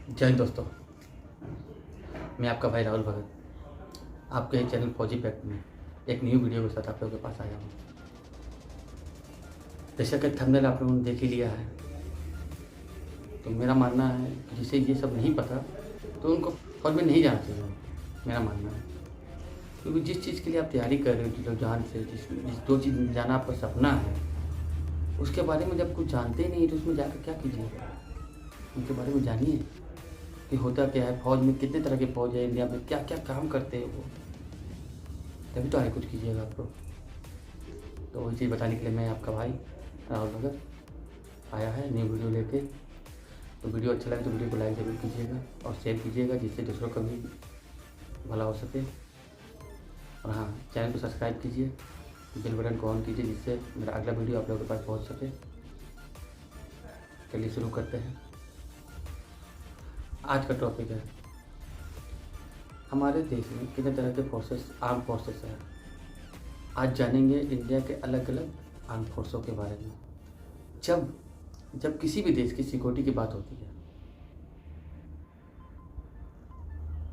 जय हिंद दोस्तों, मैं आपका भाई राहुल भगत आपके चैनल फौजी पैक्ट में एक न्यू वीडियो के साथ आप लोगों के पास आया हूँ। जैसा कि थंबनेल आप लोगों ने देख ही लिया है, तो मेरा मानना है कि जिसे ये सब नहीं पता तो उनको फौज में नहीं जाना चाहिए, मेरा मानना है। क्योंकि जिस चीज़ के लिए आप तैयारी कर रहे हो, जो जान से जिस दो चीज़ में जाना आपका सपना है, उसके बारे में जब कुछ जानते ही नहीं तो उसमें जाकर क्या कीजिएगा। उनके बारे में जानिए कि होता क्या है, फौज में कितने तरह के फौज है, इंडिया में क्या क्या काम करते हैं वो, तभी तो आगे कुछ कीजिएगा आप लोग। तो वही चीज़ बताने के लिए मैं आपका भाई राहुल भगत आया है न्यू वीडियो लेके। तो वीडियो अच्छा लगे तो वीडियो को लाइक ज़रूर कीजिएगा और शेयर कीजिएगा, जिससे दूसरों का भी भला हो सके। और हाँ, चैनल को सब्सक्राइब कीजिए, बेल बटन को ऑन कीजिए, जिससे मेरा अगला वीडियो आप लोगों के पास पहुँच सके। चलिए शुरू करते हैं। आज का टॉपिक है हमारे देश में कितने तरह के फोर्सेस, आर्म फोर्सेस हैं। आज जानेंगे इंडिया के अलग अलग आर्म फोर्सों के बारे में। जब किसी भी देश की सिक्योरिटी की बात होती है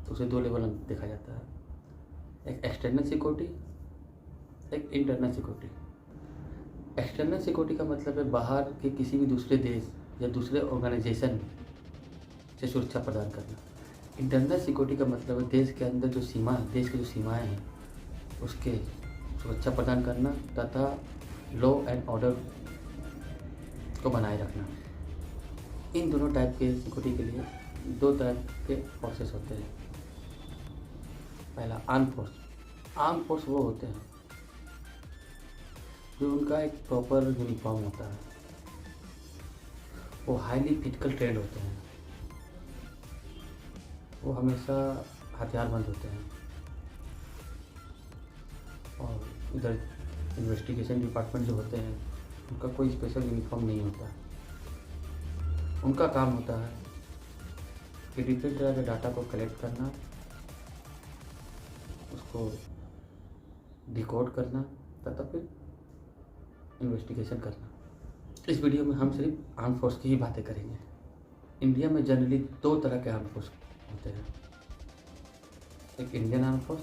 तो उसे दो लेवल में देखा जाता है, एक एक्सटर्नल सिक्योरिटी, एक इंटरनल सिक्योरिटी। एक्सटर्नल सिक्योरिटी का मतलब है बाहर के किसी भी दूसरे देश या दूसरे ऑर्गेनाइजेशन से सुरक्षा प्रदान करना। इंटरनल सिक्योरिटी का मतलब है देश के अंदर देश की जो सीमाएं हैं उसके सुरक्षा प्रदान करना तथा लॉ एंड ऑर्डर को बनाए रखना। इन दोनों टाइप के सिक्योरिटी के लिए दो तरह के फोर्सेस होते हैं। पहला आर्म फोर्स। आर्म फोर्स वो होते हैं जो उनका एक प्रॉपर यूनिफॉर्म होता है, वो हाईली फिजिकल ट्रेंड होते हैं, वो हमेशा हथियारबंद होते हैं और इधर इन्वेस्टिगेशन डिपार्टमेंट जो होते हैं उनका कोई स्पेशल यूनिफॉर्म नहीं होता। उनका काम होता है कि डिफरेंट तरह के डाटा को कलेक्ट करना, उसको डिकोड करना तथा फिर इन्वेस्टिगेशन करना। इस वीडियो में हम सिर्फ आर्म फोर्स की ही बातें करेंगे। इंडिया में जनरली दो तरह के आर्म फोर्स होते हैं, एक इंडियन आर्म फोर्स,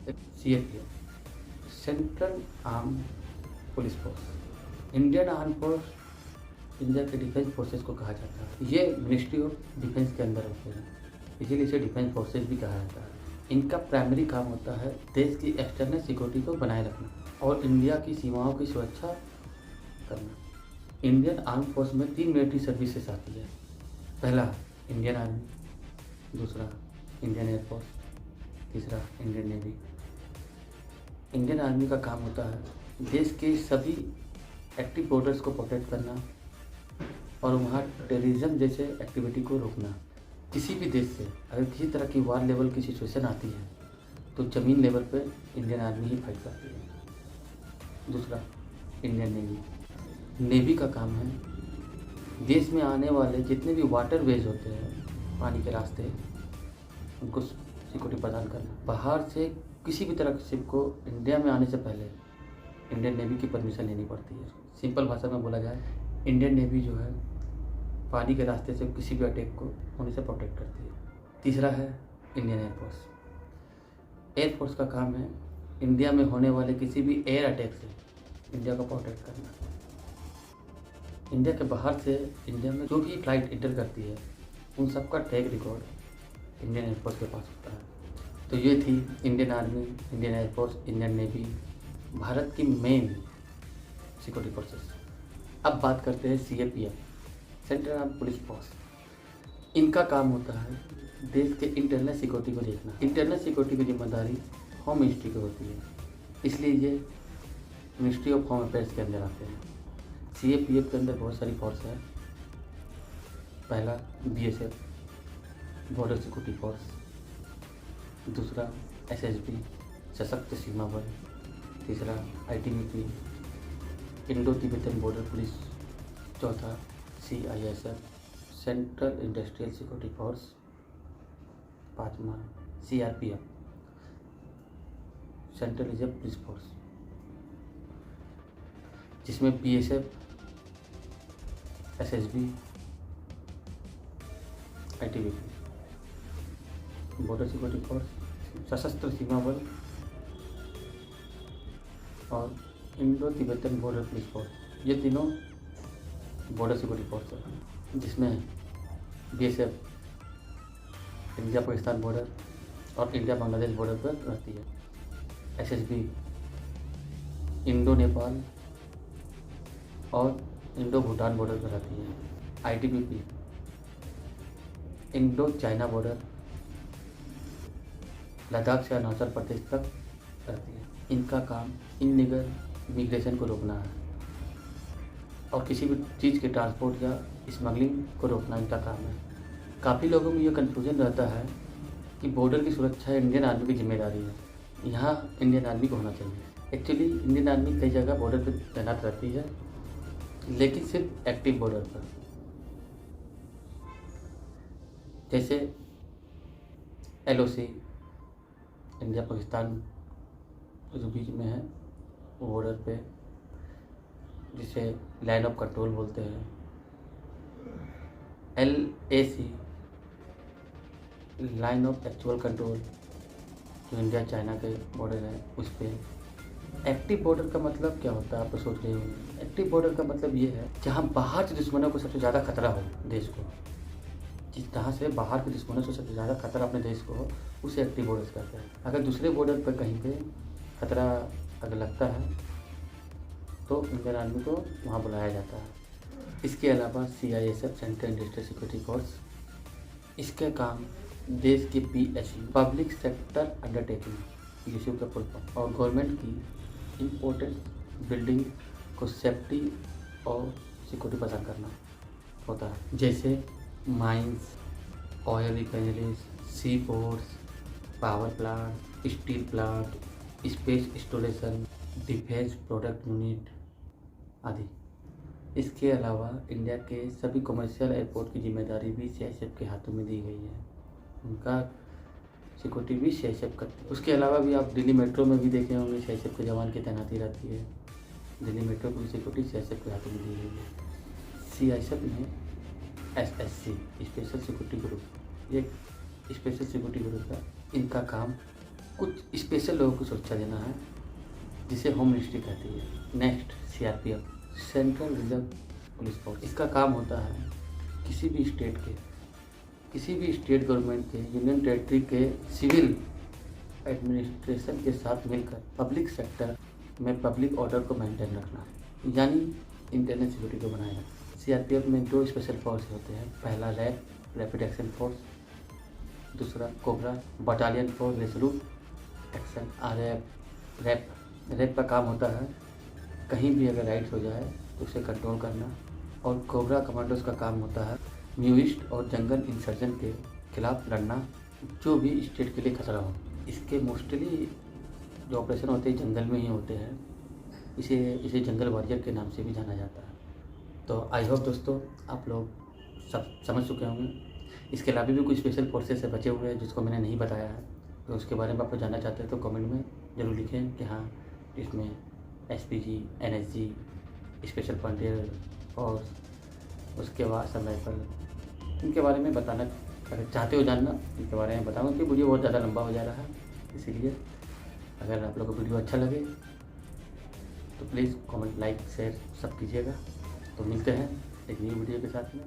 एक CAPF, central arm police force. Indian arm force India के डिफेंस फोर्सेस को कहा जाता है। ये मिनिस्ट्री ऑफ डिफेंस के अंदर होते हैं, इसीलिए इसे डिफेंस फोर्सेस भी कहा जाता है। इनका प्राइमरी काम होता है देश की एक्सटर्नल सिक्योरिटी को बनाए रखना और इंडिया की सीमाओं की सुरक्षा करना। इंडियन आर्म फोर्स में 3 मिलिट्री सर्विसेज आती है। पहला इंडियन आर्मी, दूसरा इंडियन एयरफोर्स, तीसरा इंडियन नेवी। इंडियन आर्मी का काम होता है देश के सभी एक्टिव बॉर्डर्स को प्रोटेक्ट करना और वहाँ टेररिज्म जैसे एक्टिविटी को रोकना। किसी भी देश से अगर किसी तरह की वार लेवल की सिचुएशन आती है तो ज़मीन लेवल पे इंडियन आर्मी ही फाइट करती है। दूसरा इंडियन नेवी। नेवी का काम है देश में आने वाले जितने भी वाटर वेज होते हैं, पानी के रास्ते, उनको सिक्योरिटी प्रदान करना। बाहर से किसी भी तरह के शिप को इंडिया में आने से पहले इंडियन नेवी की परमिशन लेनी पड़ती है। सिंपल भाषा में बोला जाए, इंडियन नेवी जो है पानी के रास्ते से किसी भी अटैक को होने से प्रोटेक्ट करती है। तीसरा है इंडियन एयरफोर्स। एयरफोर्स का काम है इंडिया में होने वाले किसी भी एयर अटैक से इंडिया को प्रोटेक्ट करना। इंडिया के बाहर से इंडिया में जो भी फ्लाइट इंटर करती है उन सब का ट्रैक रिकॉर्ड इंडियन एयरफोर्स के पास होता है। तो ये थी Indian army, Indian air force, Indian navy, Bharat की मेन सिक्योरिटी फोर्सेस। अब बात करते हैं CAPF, central arm police force. इनका काम होता है देश के इंटरनल सिक्योरिटी को देखना। इंटरनल सिक्योरिटी की जिम्मेदारी होम मिनिस्ट्री की होती है, इसलिए ये मिनिस्ट्री ऑफ होम अफेयर्स के अंदर आते हैं। CAPF के अंदर बहुत सारी फोर्स है। पहला BSF, बॉर्डर सिक्योरिटी फोर्स, दूसरा SSB, सशक्त सीमा बल, तीसरा ITBP, Indo Tibetan border police, चौथा CISF, central industrial security force, पाँचवा CRPF, central reserve police force, जिसमें BSF, SSB, ITBP border security force, सशस्त्र सीमा बल और Indo Tibetan border police force, ये तीनों बॉर्डर सिक्योरिटी फोर्स है, जिसमें BSF इंडिया पाकिस्तान बॉर्डर और इंडिया बांग्लादेश बॉर्डर पर रहती है। SSB इंडो नेपाल और इंडो भूटान बॉर्डर पर रहती है। ITBP Indo China border, Ladakh से अरुणाचल प्रदेश तक रहती है। इनका काम इनलीगल इमिग्रेशन को रोकना है और किसी भी चीज़ के ट्रांसपोर्ट या स्मगलिंग को रोकना इनका काम है। काफ़ी लोगों में ये कन्फ्यूजन रहता है कि बॉर्डर की सुरक्षा इंडियन आर्मी की जिम्मेदारी है, यहाँ इंडियन आर्मी को होना चाहिए। एक्चुअली इंडियन आर्मी कई जगह बॉर्डर पर तैनात रहती है, लेकिन सिर्फ एक्टिव बॉर्डर पर, जैसे LOC इंडिया पाकिस्तान जो बीच में है वो बॉर्डर पे, जिसे लाइन ऑफ कंट्रोल बोलते हैं। LAC line of actual control, जो इंडिया चाइना के बॉर्डर है उस पर। एक्टिव बॉर्डर का मतलब क्या होता है, आप तो सोच रहे होंगे। एक्टिव बॉर्डर का मतलब ये है जहाँ बाहर के दुश्मनों को सबसे ज़्यादा खतरा हो देश को, जहाँ से बाहर के दुश्मनों से सबसे ज़्यादा खतरा अपने देश को हो, उसे एक्टिव बॉर्डर्स कहते हैं। अगर दूसरे बॉर्डर पर कहीं पे खतरा अगर लगता है तो इंडियन आर्मी को वहाँ बुलाया जाता है। इसके अलावा CISF central industrial security force, इसका काम देश के PSU public sector undertaking, PSU का फुल फॉर्म, और गवर्नमेंट की इम्पोर्टेंट बिल्डिंग को सेफ्टी और सिक्योरिटी प्रदान करना होता है, जैसे mines, oil refineries, sea ports, power plant, steel plant, space installation, defence product unit आदि। इसके अलावा इंडिया के सभी कमर्शियल एयरपोर्ट की जिम्मेदारी भी CISF के हाथों में दी गई है, उनका सिक्योरिटी भी CISF करती है। उसके अलावा भी आप दिल्ली मेट्रो में भी देखे होंगे CISF के जवान की तैनाती रहती है। दिल्ली मेट्रो की सिक्योरिटी CISF के हाथों में दी गई है। CISF में SSC स्पेशल सिक्योरिटी ग्रुप, ये स्पेशल सिक्योरिटी ग्रुप है। इनका काम कुछ स्पेशल लोगों को सुरक्षा देना है, जिसे होम मिनिस्ट्री कहती है। Next CRPF central reserve police force, इसका काम होता है किसी भी स्टेट गवर्नमेंट के, यूनियन टेरिटरी के सिविल एडमिनिस्ट्रेशन के साथ मिलकर पब्लिक सेक्टर में पब्लिक ऑर्डर को मेंटेन रखना, यानी इंटरनल सिक्योरिटी को बनाए रखना। CRPF में 2 स्पेशल फोर्स होते हैं, पहला रैपिड एक्शन फोर्स, दूसरा cobra battalion for resolute action RF। रैप का काम होता है कहीं भी अगर राइड्स हो जाए तो उसे कंट्रोल करना, और कोबरा कमांडोज का काम होता है म्यूइस्ट और जंगल इंसर्जन के खिलाफ लड़ना, जो भी स्टेट के लिए खतरा हो। इसके मोस्टली जो ऑपरेशन होते हैं जंगल में ही होते हैं, इसे जंगल वॉरियर के नाम से भी जाना जाता है। तो आई होप दोस्तों आप लोग सब समझ चुके होंगे। इसके अलावा भी कुछ स्पेशल फोर्सेस से बचे हुए हैं जिसको मैंने नहीं बताया है, तो उसके बारे में आप लोग जानना चाहते हैं तो कमेंट में ज़रूर लिखें कि हाँ इसमें SPG, NSG, स्पेशल फ्रंटियर और उसके बाद समय पर इनके बारे में बताना, अगर चाहते हो जानना इनके बारे में बताऊँगा, कि वीडियो बहुत ज़्यादा लंबा हो जा रहा है। इसीलिए अगर आप लोगों को वीडियो अच्छा लगे तो प्लीज़ कमेंट, लाइक, शेयर सब कीजिएगा। तो मिलते हैं एक न्यू वीडियो के साथ में।